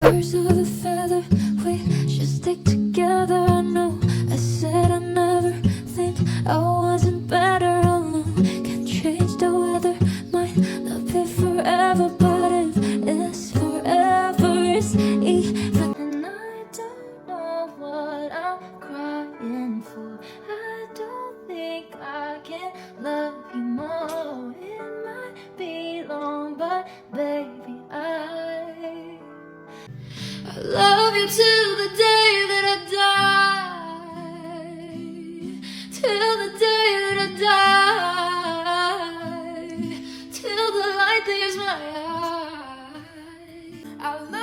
Birds of a feather, we should stick together. I know I said I never think I wasn't better alone. Can't change the weather, might not be forever, but if it's forever, it's even. And I don't know what I'm crying for. I don't think I can love you more. It might be long, but baby, I love you till the day that I die, till the day that I die, till the light clears my eyes. I love